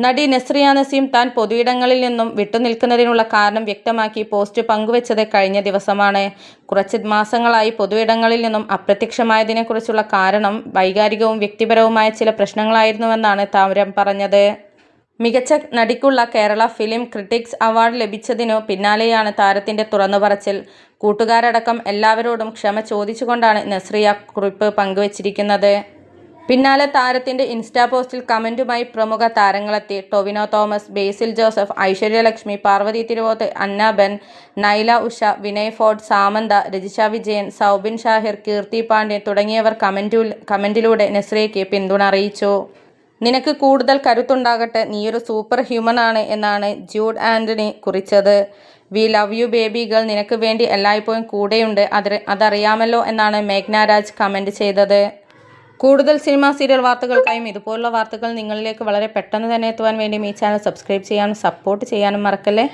നടി നസ്രിയ നസീം താൻ പൊതുയിടങ്ങളിൽ നിന്നും വിട്ടുനിൽക്കുന്നതിനുള്ള കാരണം വ്യക്തമാക്കി പോസ്റ്റ് പങ്കുവച്ചത് കഴിഞ്ഞ ദിവസമാണ്. കുറച്ച് മാസങ്ങളായി പൊതുയിടങ്ങളിൽ നിന്നും അപ്രത്യക്ഷമായതിനെക്കുറിച്ചുള്ള കാരണം വൈകാരികവും വ്യക്തിപരവുമായ ചില പ്രശ്നങ്ങളായിരുന്നുവെന്നാണ് താരം പറഞ്ഞത്. മികച്ച നടിക്കുള്ള കേരള ഫിലിം ക്രിട്ടിക്സ് അവാർഡ് ലഭിച്ചതിനു പിന്നാലെയാണ് താരത്തിന്റെ തുറന്നുപറച്ചിൽ. കൂട്ടുകാരടക്കം എല്ലാവരോടും ക്ഷമ ചോദിച്ചുകൊണ്ടാണ് നസ്രിയ കുറിപ്പ് പങ്കുവച്ചിരിക്കുന്നത്. പിന്നാലെ താരത്തിന്റെ ഇൻസ്റ്റാ പോസ്റ്റിൽ കമന്റുമായി പ്രമുഖ താരങ്ങളെത്തി. ടൊവിനോ തോമസ്, ബേസിൽ ജോസഫ്, ഐശ്വര്യലക്ഷ്മി, പാർവതി തിരുവോത്ത്, അന്ന ബെൻ, നൈല ഉഷ, വിനയ് ഫോർട്ട്, സാമന്ത, രജിഷ വിജയൻ, സൗബിൻ ഷാഹിർ, കീർത്തി പാണ്ഡ്യൻ തുടങ്ങിയവർ കമന്റിലൂടെ നസ്രിയയ്ക്ക് പിന്തുണ അറിയിച്ചു. നിനക്ക് കൂടുതൽ കരുത്തുണ്ടാകട്ടെ, നീയൊരു സൂപ്പർ ഹ്യൂമൻ ആണ് എന്നാണ് ജൂഡ് ആന്റണി കുറിച്ചത്. We love you baby girl, നിനക്ക് വേണ്ടി എല്ലായ്പ്പോഴും കൂടെയുണ്ട്, അതറിയാമല്ലോ എന്നാണ് മേഘ്ന രാജ് കമന്റ് ചെയ്തത്. കൂടുതൽ സിനിമ സീരിയൽ വാർത്തകൾക്കായും ഇതുപോലുള്ള വാർത്തകൾ നിങ്ങളിലേക്ക് വളരെ പെട്ടെന്ന് തന്നെ എത്തുവാൻ വേണ്ടി ഈ ചാനൽ സബ്സ്ക്രൈബ് ചെയ്യാനും സപ്പോർട്ട് ചെയ്യാനും മറക്കല്ലേ.